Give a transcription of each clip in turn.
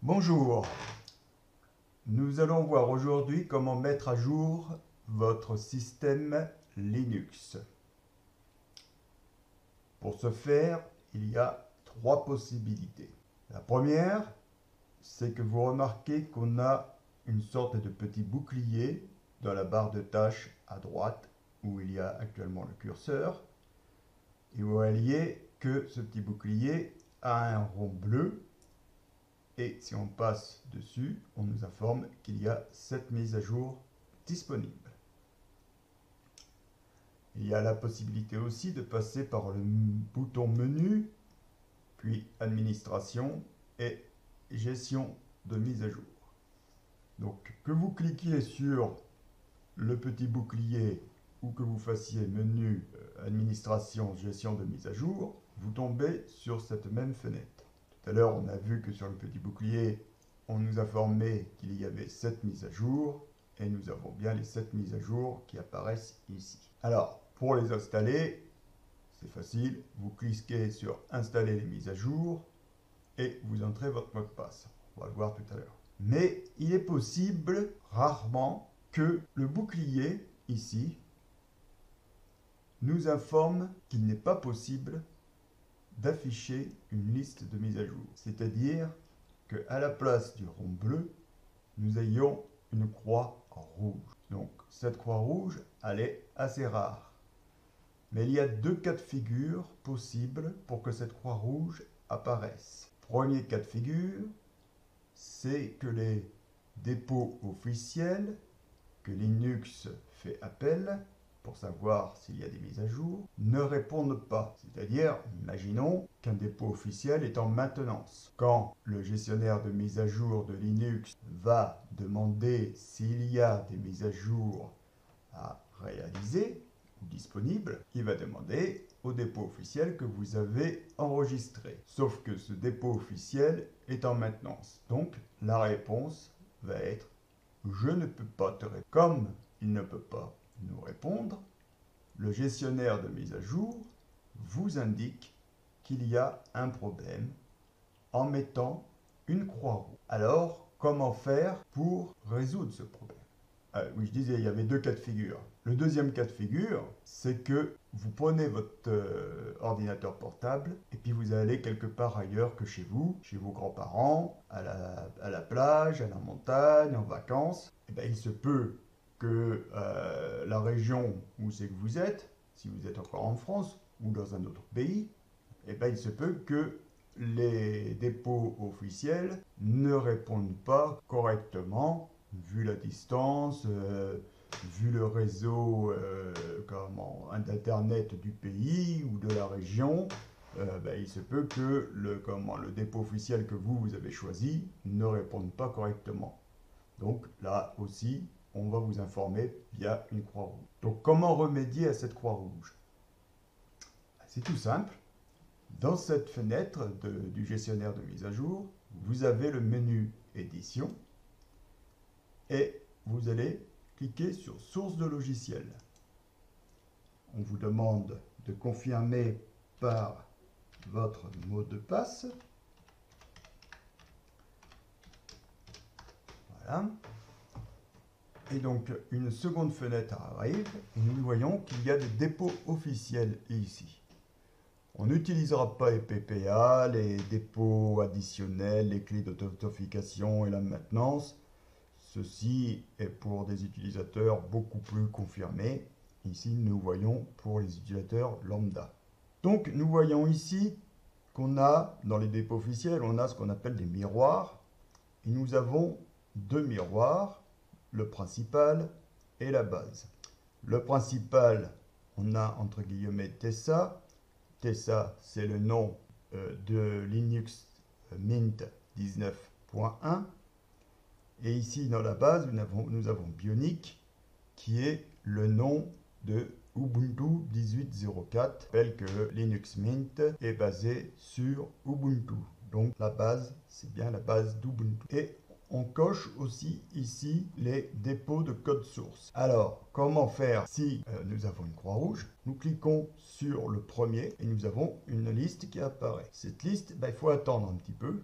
Bonjour, nous allons voir aujourd'hui comment mettre à jour votre système Linux. Pour ce faire, il y a trois possibilités. La première, c'est que vous remarquez qu'on a une sorte de petit bouclier dans la barre de tâches à droite où il y a actuellement le curseur. Et vous voyez que ce petit bouclier a un rond bleu. Et si on passe dessus, on nous informe qu'il y a cette mise à jour disponible. Il y a la possibilité aussi de passer par le bouton menu, puis administration et gestion de mise à jour. Donc que vous cliquiez sur le petit bouclier ou que vous fassiez menu, administration, gestion de mise à jour, vous tombez sur cette même fenêtre. Tout à l'heure, on a vu que sur le petit bouclier, on nous informait qu'il y avait 7 mises à jour, et nous avons bien les 7 mises à jour qui apparaissent ici. Alors, pour les installer, c'est facile, vous cliquez sur installer les mises à jour, et vous entrez votre mot de passe. On va le voir tout à l'heure. Mais il est possible, rarement, que le bouclier, ici, nous informe qu'il n'est pas possible d'afficher une liste de mises à jour. C'est-à-dire qu'à la place du rond bleu, nous ayons une croix rouge. Donc cette croix rouge, elle est assez rare. Mais il y a deux cas de figure possibles pour que cette croix rouge apparaisse. Premier cas de figure, c'est que les dépôts officiels que Linux fait appel pour savoir s'il y a des mises à jour, ne répondent pas. C'est-à-dire, imaginons qu'un dépôt officiel est en maintenance. Quand le gestionnaire de mise à jour de Linux va demander s'il y a des mises à jour à réaliser ou disponibles, il va demander au dépôt officiel que vous avez enregistré. Sauf que ce dépôt officiel est en maintenance. Donc, la réponse va être « Je ne peux pas te répondre ». Comme il ne peut pas nous répondre, le gestionnaire de mise à jour vous indique qu'il y a un problème en mettant une croix rouge. Alors, comment faire pour résoudre ce problème? Oui, je disais, il y avait deux cas de figure. Le deuxième cas de figure, c'est que vous prenez votre ordinateur portable et puis vous allez quelque part ailleurs que chez vous, chez vos grands-parents, à la plage, à la montagne, en vacances. Et bien, il se peut que la région où c'est que vous êtes, si vous êtes encore en France ou dans un autre pays, et bien, il se peut que les dépôts officiels ne répondent pas correctement, vu la distance, vu le réseau d'internet du pays ou de la région. Ben, il se peut que le dépôt officiel que vous avez choisi ne réponde pas correctement. Donc là aussi, on va vous informer via une croix rouge. Donc comment remédier à cette croix rouge? C'est tout simple. Dans cette fenêtre du gestionnaire de mise à jour, vous avez le menu édition et vous allez cliquer sur source de logiciel. On vous demande de confirmer par votre mot de passe. Voilà. Et donc, une seconde fenêtre arrive et nous voyons qu'il y a des dépôts officiels ici. On n'utilisera pas les PPA, les dépôts additionnels, les clés d'authentification et la maintenance. Ceci est pour des utilisateurs beaucoup plus confirmés. Ici, nous voyons pour les utilisateurs lambda. Donc, nous voyons ici qu'on a, dans les dépôts officiels, on a ce qu'on appelle des miroirs. Et nous avons deux miroirs, le principal et la base. Le principal, on a entre guillemets Tessa. Tessa, c'est le nom de Linux Mint 19.1. Et ici, dans la base, nous avons Bionic, qui est le nom de Ubuntu 18.04. Je rappelle que Linux Mint est basé sur Ubuntu. Donc la base, c'est bien la base d'Ubuntu. Et on coche aussi ici les dépôts de code source. Alors, comment faire si nous avons une croix rouge? Nous cliquons sur le premier et nous avons une liste qui apparaît. Cette liste, il faut attendre un petit peu.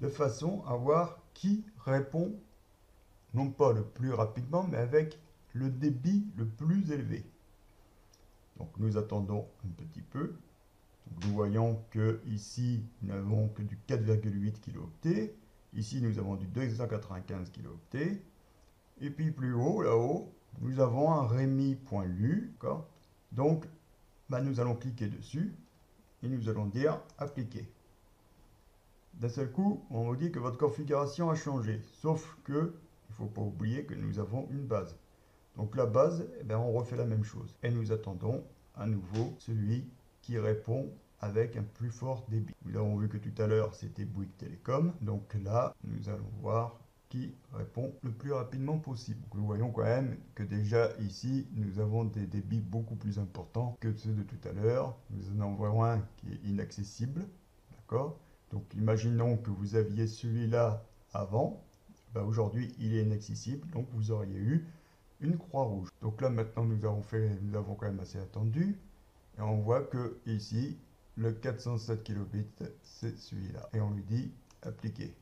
de façon à voir qui répond, non pas le plus rapidement, mais avec le débit le plus élevé. Donc nous attendons un petit peu. Donc, nous voyons que ici nous n'avons que du 4,8 kilo-octets. Ici nous avons du 295 kilo-octets. Et puis plus haut, là-haut, nous avons un REMI.lu. Donc nous allons cliquer dessus et nous allons dire appliquer. D'un seul coup, on vous dit que votre configuration a changé. Sauf que, il ne faut pas oublier que nous avons une base. Donc la base, on refait la même chose. Et nous attendons à nouveau celui qui répond avec un plus fort débit. Nous avons vu que tout à l'heure, c'était Bouygues Télécom. Donc là, nous allons voir qui répond le plus rapidement possible. Donc nous voyons quand même que déjà ici, nous avons des débits beaucoup plus importants que ceux de tout à l'heure. Nous en avons un qui est inaccessible. D'accord ? Donc imaginons que vous aviez celui-là avant. Aujourd'hui, il est inaccessible. Donc vous auriez eu une croix rouge. Donc là maintenant nous avons quand même assez attendu. Et on voit que ici, le 407 kilobits, c'est celui-là. Et on lui dit appliquer.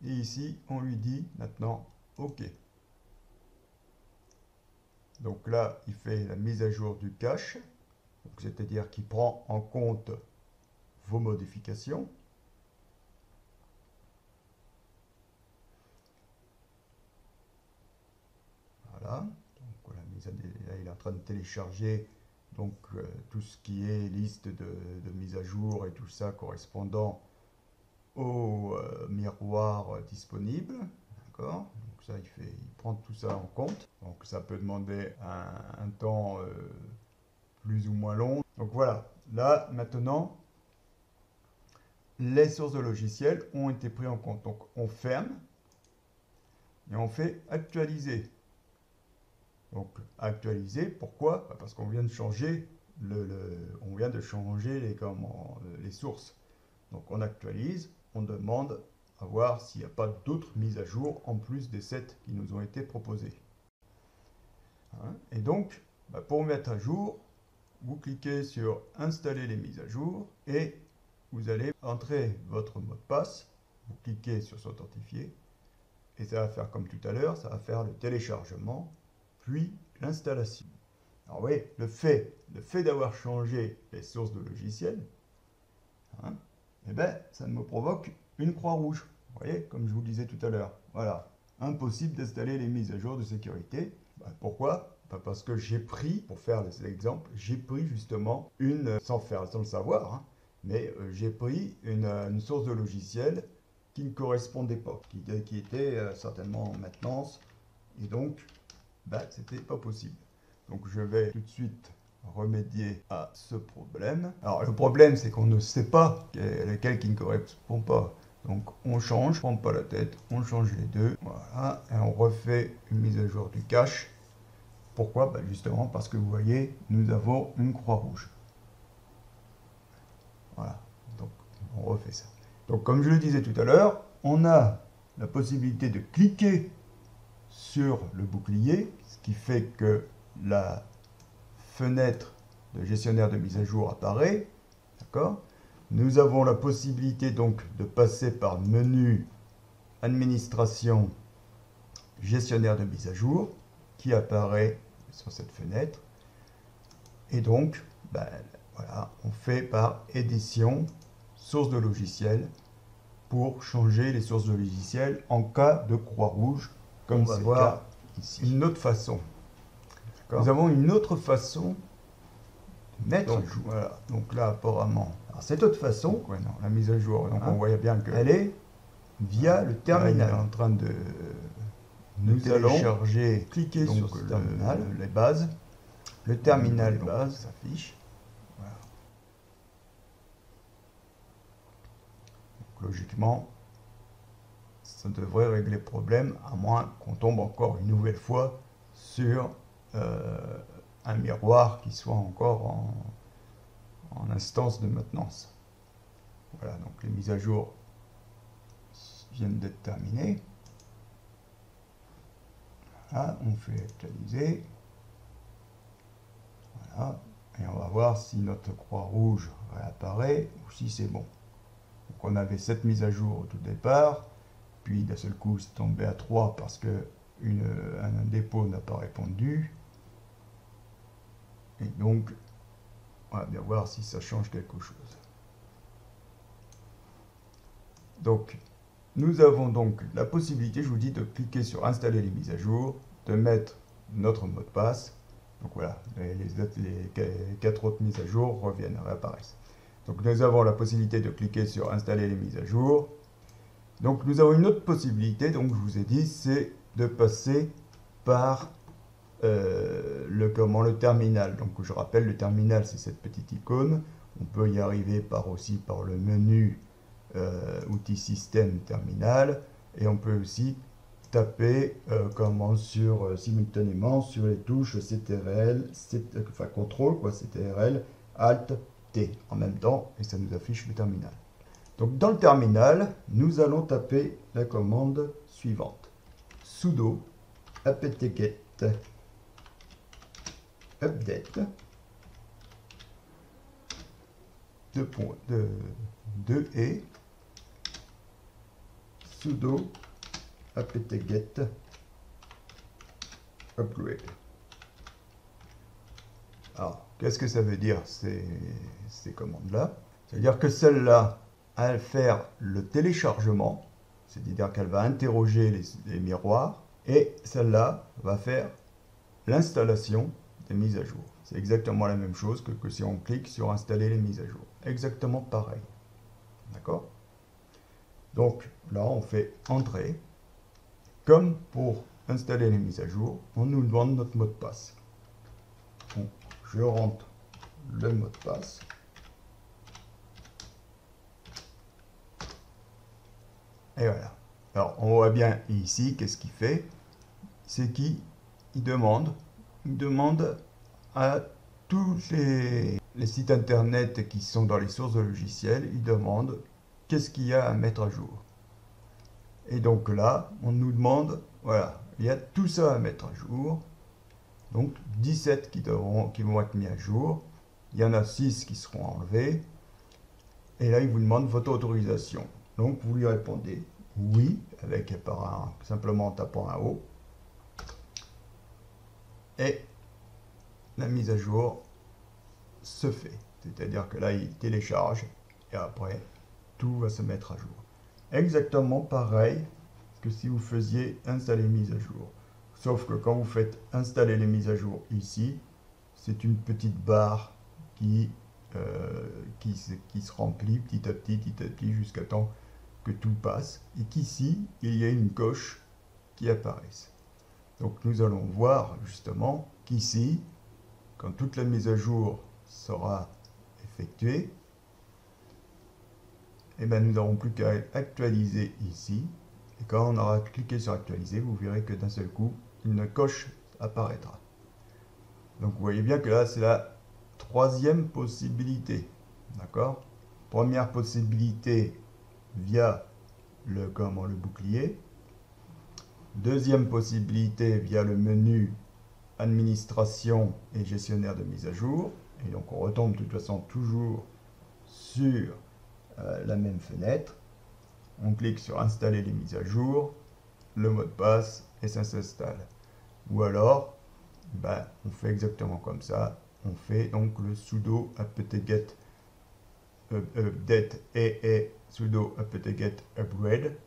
Et ici, on lui dit maintenant OK. Donc là, il fait la mise à jour du cache. C'est-à-dire qu'il prend en compte vos modifications. Voilà. Donc, là, il est en train de télécharger donc, tout ce qui est liste de mise à jour et tout ça correspondant au miroir disponible. D'accord. Donc ça, il prend tout ça en compte. Donc ça peut demander un temps plus ou moins long. Donc voilà. Là, maintenant, les sources de logiciels ont été pris en compte. Donc on ferme et on fait actualiser. Donc actualiser, pourquoi? Parce qu'on vient de changer les sources. Donc on actualise, on demande à voir s'il n'y a pas d'autres mises à jour en plus des 7 qui nous ont été proposées. Et donc, pour mettre à jour, vous cliquez sur installer les mises à jour et vous allez entrer votre mot de passe, vous cliquez sur s'authentifier et ça va faire comme tout à l'heure, ça va faire le téléchargement puis l'installation. Alors oui, le fait d'avoir changé les sources de logiciels, ça me provoque une croix rouge. Vous voyez, comme je vous le disais tout à l'heure. Voilà, impossible d'installer les mises à jour de sécurité. Pourquoi? Parce que j'ai pris, pour faire l'exemple, j'ai pris justement sans le savoir, mais j'ai pris une source de logiciel qui ne correspondait pas, qui était certainement en maintenance, et donc c'était pas possible. Donc je vais tout de suite remédier à ce problème. Alors le problème, c'est qu'on ne sait pas lequel qui ne correspond pas. Donc on change, prend pas la tête, on change les deux, voilà, et on refait une mise à jour du cache. Pourquoi? Justement parce que vous voyez, nous avons une croix rouge. Voilà, donc on refait ça. Donc comme je le disais tout à l'heure, on a la possibilité de cliquer sur le bouclier, ce qui fait que la fenêtre de gestionnaire de mise à jour apparaît. D'accord. Nous avons la possibilité donc de passer par menu administration gestionnaire de mise à jour qui apparaît sur cette fenêtre. Et donc, voilà, on fait par édition source de logiciel pour changer les sources de logiciel en cas de croix rouge, comme on va voir ici. Une autre façon. Nous avons une autre façon de mettre à jour. Voilà. Donc là, apparemment, alors cette autre façon, la mise à jour, donc on voit bien qu'elle est via le terminal. Là, il est en train de nous allons cliquer sur ce terminal, les bases. Le terminal base s'affiche. Voilà. Donc, logiquement, ça devrait régler le problème, à moins qu'on tombe encore une nouvelle fois sur un miroir qui soit encore en instance de maintenance. Voilà, donc les mises à jour viennent d'être terminées. Voilà, on fait actualiser. Voilà, et on va voir si notre croix rouge réapparaît ou si c'est bon. Donc on avait 7 mises à jour au tout départ, puis d'un seul coup c'est tombé à 3 parce que un dépôt n'a pas répondu. Et donc, on va bien voir si ça change quelque chose. Donc, nous avons donc la possibilité, je vous dis, de cliquer sur installer les mises à jour, de mettre notre mot de passe. Donc voilà, les 4 autres mises à jour reviennent, réapparaissent. Donc nous avons la possibilité de cliquer sur installer les mises à jour. Donc nous avons une autre possibilité, donc je vous ai dit, c'est de passer par le terminal. Donc je rappelle, le terminal c'est cette petite icône. On peut y arriver aussi par le menu outils système terminal, et on peut aussi taper simultanément sur les touches CTRL, CTRL, CTRL, Alt, T en même temps, et ça nous affiche le terminal. Donc dans le terminal, nous allons taper la commande suivante: sudo apt-get update 2 et sudo apt-get upgrade. Alors, qu'est-ce que ça veut dire ces commandes-là? C'est-à-dire que celle-là, elle va faire le téléchargement, c'est-à-dire qu'elle va interroger les miroirs, et celle-là va faire l'installation des mises à jour. C'est exactement la même chose que si on clique sur installer les mises à jour. Exactement pareil. D'accord? Donc là, on fait entrer. Comme pour installer les mises à jour, on nous demande notre mot de passe. Donc, je rentre le mot de passe. Et voilà. Alors, on voit bien ici, qu'est-ce qu'il fait? C'est qu'il demande à tous les sites internet qui sont dans les sources de logiciels, il demande qu'est-ce qu'il y a à mettre à jour. Et donc là, on nous demande, voilà, il y a tout ça à mettre à jour. Donc 17 qui vont être mis à jour. Il y en a 6 qui seront enlevés. Et là, il vous demande votre autorisation. Donc vous lui répondez oui, simplement en tapant un O. Et la mise à jour se fait. C'est-à-dire que là, il télécharge et après, tout va se mettre à jour. Exactement pareil que si vous faisiez installer mise à jour. Sauf que quand vous faites installer les mises à jour ici, c'est une petite barre qui se remplit petit à petit, jusqu'à temps que tout passe. Et qu'ici, il y a une coche qui apparaisse. Donc nous allons voir justement qu'ici, quand toute la mise à jour sera effectuée, et bien nous n'aurons plus qu'à actualiser ici. Et quand on aura cliqué sur actualiser, vous verrez que d'un seul coup, une coche apparaîtra. Donc vous voyez bien que là, c'est la troisième possibilité. D'accord? Première possibilité via le bouclier. Deuxième possibilité via le menu administration et gestionnaire de mise à jour. Et donc on retombe de toute façon toujours sur la même fenêtre. On clique sur installer les mises à jour, le mot de passe et ça s'installe. Ou alors, on fait exactement comme ça. On fait donc le sudo apt-get update et sudo apt-get upgrade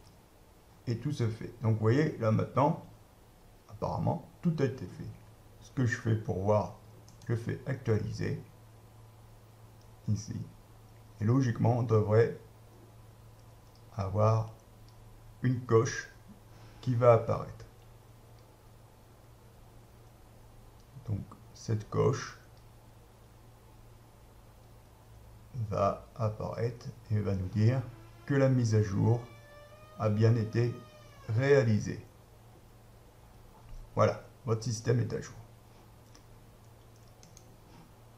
et tout se fait. Donc vous voyez là maintenant, apparemment tout a été fait. Ce que je fais pour voir, je fais actualiser ici. Et logiquement, on devrait avoir une coche qui va apparaître. Donc cette coche va apparaître et va nous dire que la mise à jour a bien été réalisée. Voilà, votre système est à jour.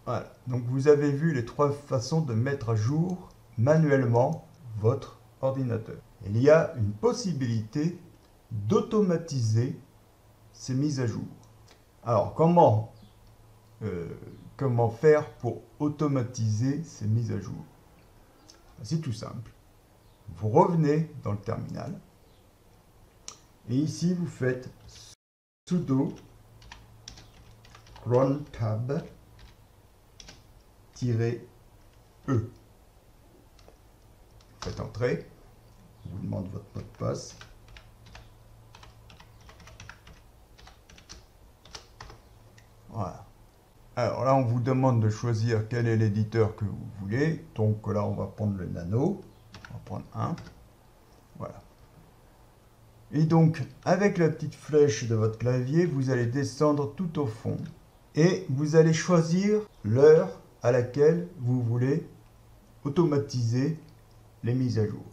Voilà, donc vous avez vu les trois façons de mettre à jour manuellement votre ordinateur. Il y a une possibilité d'automatiser ces mises à jour. Alors, comment faire pour automatiser ces mises à jour? C'est tout simple. vous revenez dans le terminal. Et ici, vous faites sudo crontab -e. Vous faites entrer. On vous demande votre mot de passe. Voilà. Alors là, on vous demande de choisir quel est l'éditeur que vous voulez. Donc là, on va prendre le Nano. On va prendre un. Voilà. Et donc, avec la petite flèche de votre clavier, vous allez descendre tout au fond. Et vous allez choisir l'heure à laquelle vous voulez automatiser les mises à jour.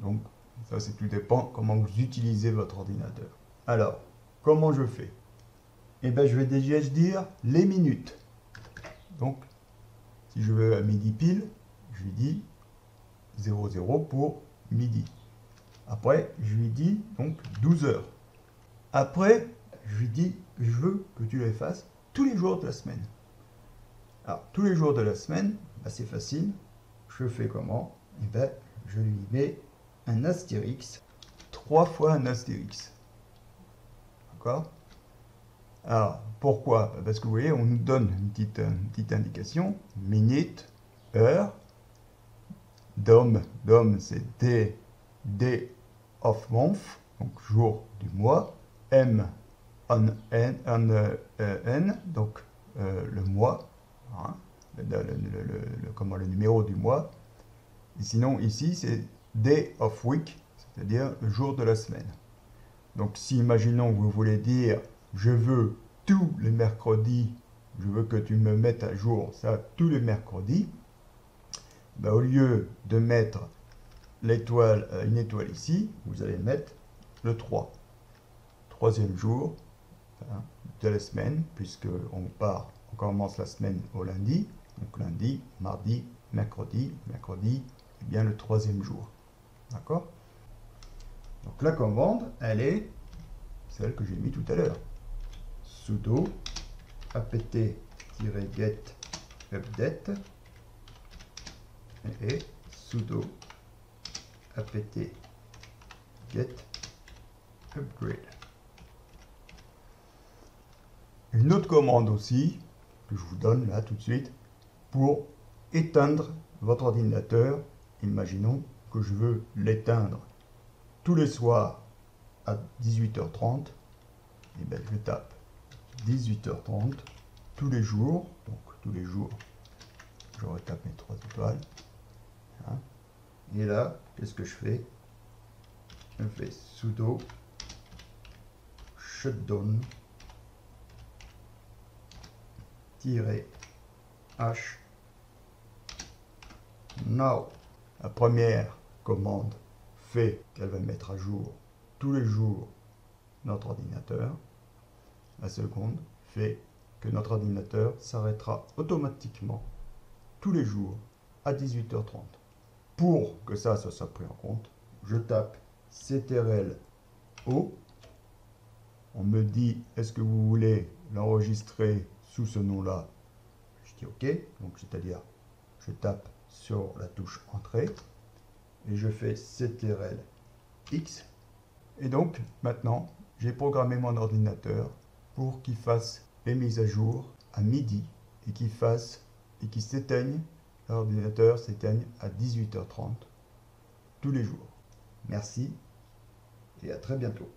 Donc, ça, c'est tout dépend comment vous utilisez votre ordinateur. Alors, comment je fais? Eh bien, je vais déjà dire les minutes. Donc, si je veux à midi pile, je lui dis 00 pour midi. Après, je lui dis donc 12 heures. Après, je lui dis que je veux que tu les fasses tous les jours de la semaine. Alors, tous les jours de la semaine, bah, c'est facile. Je fais comment? Eh bien, je lui mets un astérix, 3 fois un astérix. D'accord? Alors, pourquoi? Parce que vous voyez, on nous donne une petite indication. Minute, heure. DOM, c'est day of month, donc jour du mois. M, N, donc le mois, hein, le numéro du mois. Et sinon, ici, c'est day of week, c'est-à-dire le jour de la semaine. Donc, si, imaginons, vous voulez dire je veux tous les mercredis, je veux que tu me mettes à jour ça tous les mercredis, ben, au lieu de mettre l'étoile, une étoile ici, vous allez mettre le 3. Troisième jour, hein, de la semaine, puisque on commence la semaine au lundi, donc lundi, mardi, mercredi, et bien le troisième jour. D'accord? Donc la commande, elle est celle que j'ai mis tout à l'heure. Sudo apt-get update et sudo apt-get upgrade. Une autre commande aussi, que je vous donne là tout de suite, pour éteindre votre ordinateur. Imaginons que je veux l'éteindre tous les soirs à 18h30. Et bien je tape 18h30 tous les jours. Donc tous les jours, je retape mes 3 étoiles. Hein. Et là, qu'est-ce que je fais? Je fais sudo shutdown -h now. La première commande fait qu'elle va mettre à jour tous les jours notre ordinateur. La seconde fait que notre ordinateur s'arrêtera automatiquement tous les jours à 18h30. Pour que ça soit pris en compte, je tape CTRL O. On me dit, est-ce que vous voulez l'enregistrer sous ce nom-là? Je dis OK. Donc, c'est-à-dire, je tape sur la touche Entrée et je fais CTRL X. Et donc, maintenant, j'ai programmé mon ordinateur pour qu'il fasse les mises à jour à midi et qu'il s'éteigne, l'ordinateur s'éteigne à 18h30 tous les jours. Merci et à très bientôt.